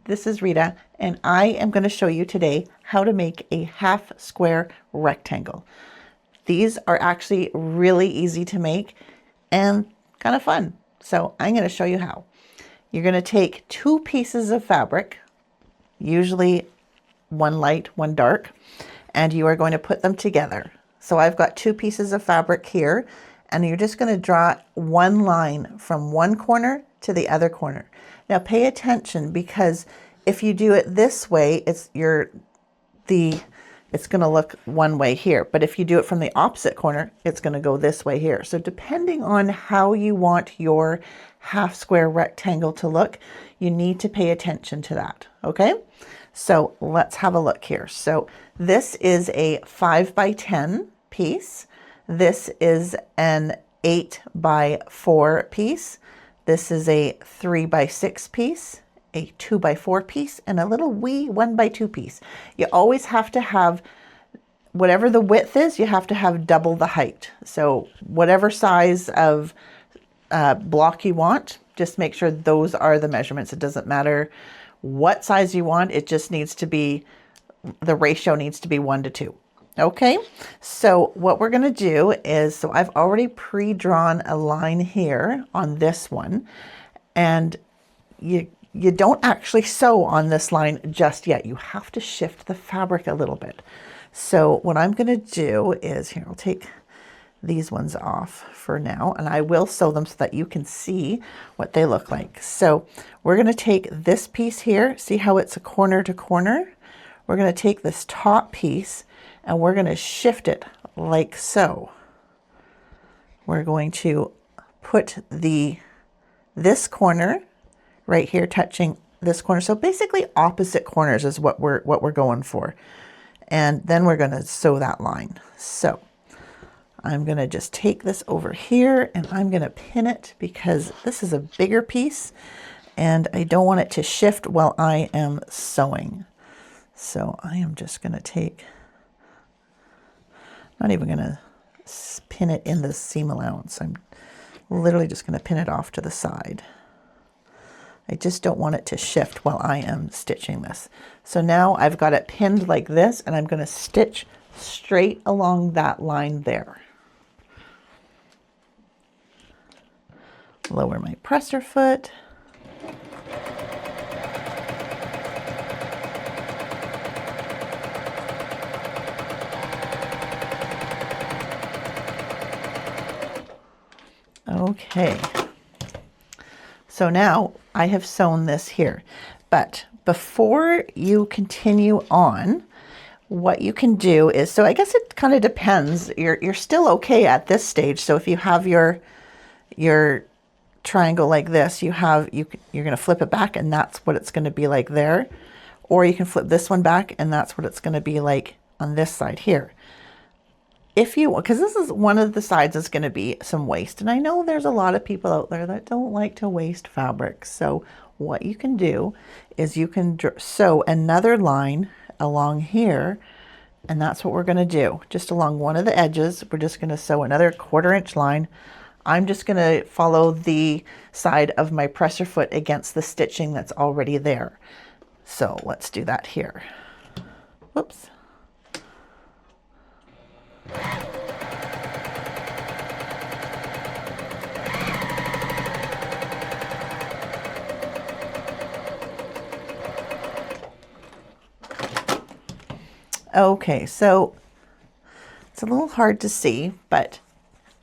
this is Rita, and I am going to show you today how to make a half square rectangle. These are actually really easy to make and kind of fun. So I'm going to show you how. You're going to take 2 pieces of fabric, usually one light, one dark, and you are going to put them together. So I've got 2 pieces of fabric here, and you're just going to draw one line from one corner to the other corner. Now pay attention, because if you do it this way, it's going to look one way here, but if you do it from the opposite corner, it's going to go this way here. So depending on how you want your half square rectangle to look, you need to pay attention to that. Okay, so let's have a look here. So this is a 5 by 10 piece. This is an 8 by 4 piece. This is a 3 by 6 piece, a 2 by 4 piece, and a little wee 1 by 2 piece. You always have to have, whatever the width is, you have to have double the height. So whatever size of block you want, just make sure those are the measurements. It doesn't matter what size you want. It just needs to be, the ratio needs to be 1 to 2. Okay, so what we're going to do is, so I've already pre-drawn a line here on this one, and you don't actually sew on this line just yet. You have to shift the fabric a little bit. So what I'm going to do is, here, I'll take these ones off for now, and I will sew them so that you can see what they look like. So we're going to take this piece here, see how it's a corner to corner? We're going to take this top piece and we're going to shift it like so. We're going to put this corner right here touching this corner. So basically opposite corners is what we're going for. And then we're going to sew that line. So I'm going to just take this over here and I'm going to pin it, because this is a bigger piece and I don't want it to shift while I am sewing. So I am just going to take, not even going to pin it in the seam allowance. I'm literally just going to pin it off to the side. I just don't want it to shift while I am stitching this. So now I've got it pinned like this, and I'm going to stitch straight along that line there. Lower my presser foot. Okay, so now I have sewn this here, but before you continue on, what you can do is, so I guess it kind of depends. You're still okay at this stage. So if you have your triangle like this, you're going to flip it back and that's what it's going to be like there. Or you can flip this one back and that's what it's going to be like on this side here. Because this is one of the sides is going to be some waste. And I know there's a lot of people out there that don't like to waste fabric. So what you can do is you can sew another line along here. And that's what we're going to do. Just along one of the edges, we're just going to sew another 1/4 inch line. I'm just going to follow the side of my presser foot against the stitching that's already there. So let's do that here. Whoops. Okay, so it's a little hard to see, but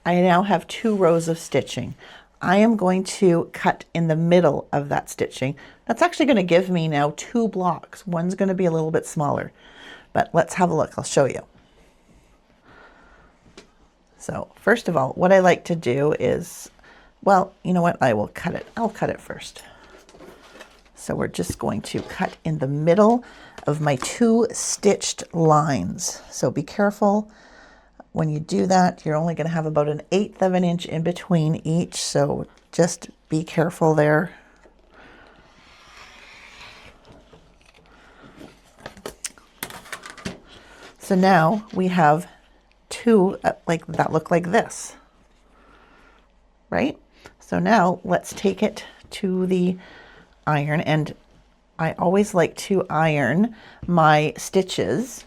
I now have 2 rows of stitching. I am going to cut in the middle of that stitching. That's actually going to give me now 2 blocks. One's going to be a little bit smaller, but let's have a look. I'll show you. So first of all, what I like to do is, well, you know what? I'll cut it first. So we're just going to cut in the middle of my 2 stitched lines. So be careful when you do that. You're only going to have about 1/8 of an inch in between each. So just be careful there. So now we have 2 like that look like this, right? So now let's take it to the iron, and I always like to iron my stitches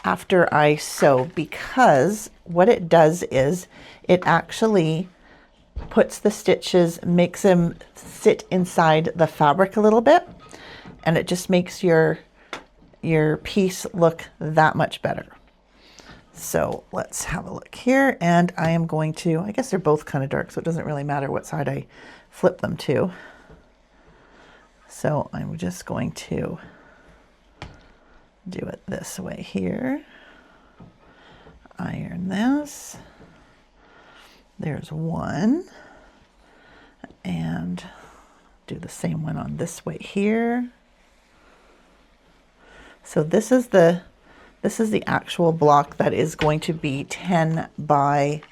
after I sew, because what it does is it actually puts the stitches, makes them sit inside the fabric a little bit, and it just makes your piece look that much better. So let's have a look here, and I am going to, I guess they're both kind of dark, so it doesn't really matter what side I flip them to. So I'm just going to do it this way here. Iron this. There's one. And do the same one on this way here. So this is the actual block that is going to be 10 by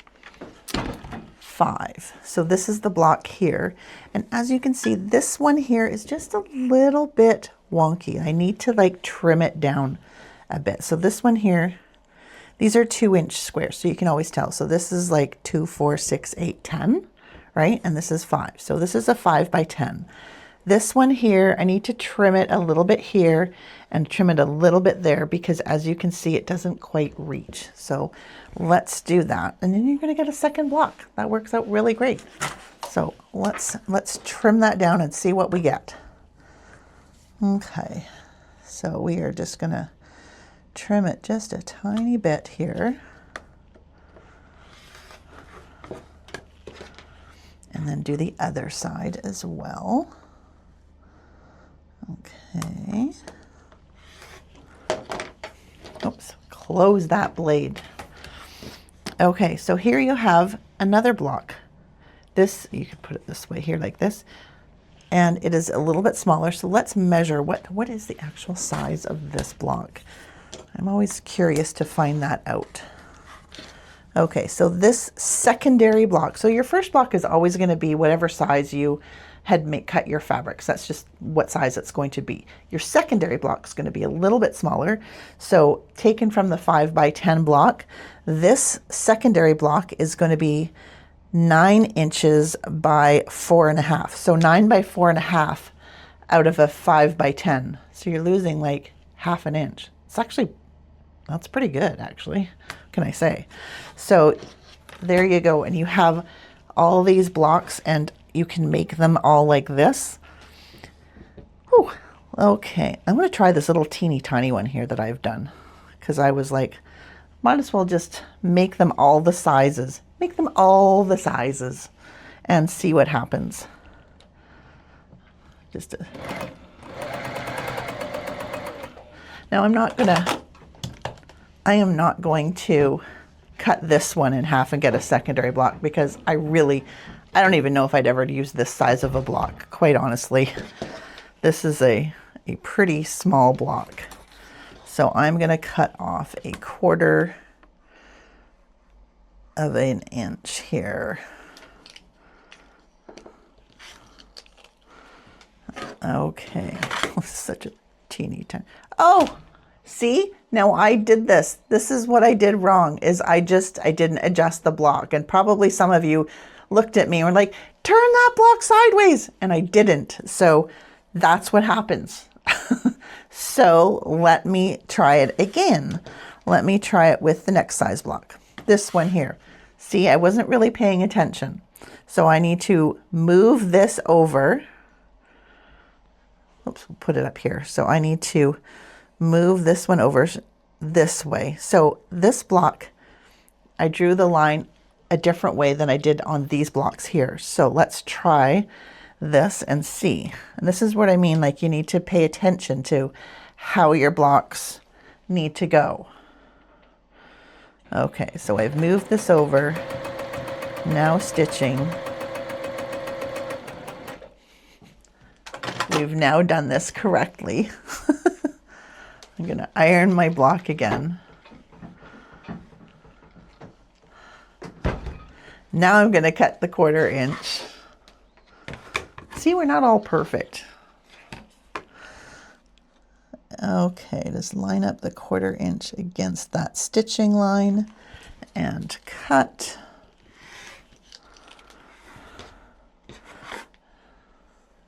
5. So this is the block here. And as you can see, this one here is just a little bit wonky. I need to like trim it down a bit. So this one here, these are 2-inch squares, so you can always tell. So this is like 2, 4, 6, 8, 10, right? And this is 5. So this is a 5 by 10. This one here, I need to trim it a little bit here and trim it a little bit there, because as you can see, it doesn't quite reach. So let's do that. And then you're going to get a second block. That works out really great. So let's trim that down and see what we get. Okay. So we are just going to trim it just a tiny bit here. And then do the other side as well. Okay. Oops, close that blade. Okay, so here you have another block. This, you could put it this way here like this, and it is a little bit smaller. So let's measure what is the actual size of this block. I'm always curious to find that out. Okay, so this secondary block, so your first block is always going to be whatever size you had cut your fabrics. That's just what size it's going to be. Your secondary block is going to be a little bit smaller. So taken from the 5 by 10 block, this secondary block is going to be 9 inches by 4.5. So 9 by 4.5 out of a 5 by 10. So you're losing like half an inch. It's actually, that's pretty good actually, can I say. So there you go. And you have all these blocks, and you can make them all like this. Whew. Okay, I'm going to try this little teeny tiny one here that I've done, because I was like, might as well just make them all the sizes. Make them all the sizes and see what happens. Now I am not going to cut this one in half and get a secondary block, because I don't even know if I'd ever use this size of a block, quite honestly. This is a pretty small block. So I'm going to cut off 1/4 of an inch here. Okay, this is such a teeny tiny. Oh, see, now I did this. This is what I did wrong, is I didn't adjust the block. And probably some of you looked at me and were like, turn that block sideways. And I didn't. So that's what happens. So let me try it again. Let me try it with the next size block. This one here. See, I wasn't really paying attention. So I need to move this over. Oops, we'll put it up here. So I need to move this one over this way. So this block, I drew the line a different way than I did on these blocks here. So let's try this and see. And this is what I mean, like you need to pay attention to how your blocks need to go. Okay, so I've moved this over, now stitching. We've now done this correctly. I'm gonna iron my block again. Now I'm gonna cut the 1/4 inch. See, we're not all perfect. Okay, just line up the 1/4 inch against that stitching line and cut.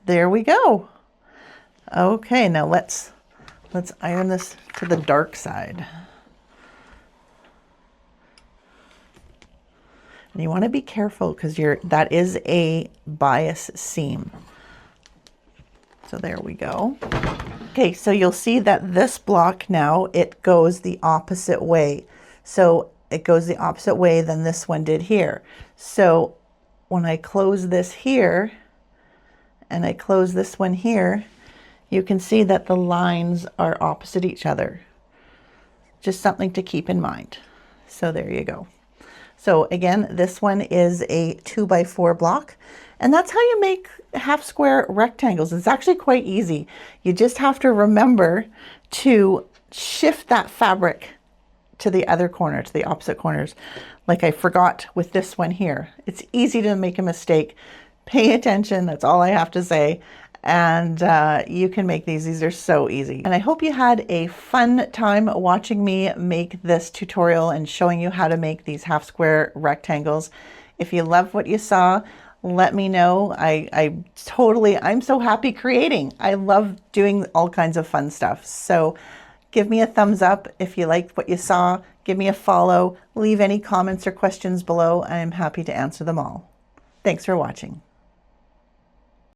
There we go. Okay, now let's iron this to the dark side. And you want to be careful because that is a bias seam. So there we go. Okay, so you'll see that this block now, it goes the opposite way. So it goes the opposite way than this one did here. So when I close this here and I close this one here, you can see that the lines are opposite each other. Just something to keep in mind. So there you go. So again, this one is a 2x4 block, and that's how you make half square rectangles. It's actually quite easy. You just have to remember to shift that fabric to the other corner, to the opposite corners. Like I forgot with this one here. It's easy to make a mistake. Pay attention, that's all I have to say. And you can make these. These are so easy. And I hope you had a fun time watching me make this tutorial and showing you how to make these half square rectangles. If you love what you saw, let me know. I'm so happy creating. I love doing all kinds of fun stuff. So give me a thumbs up if you liked what you saw. Give me a follow. Leave any comments or questions below. I'm happy to answer them all. Thanks for watching.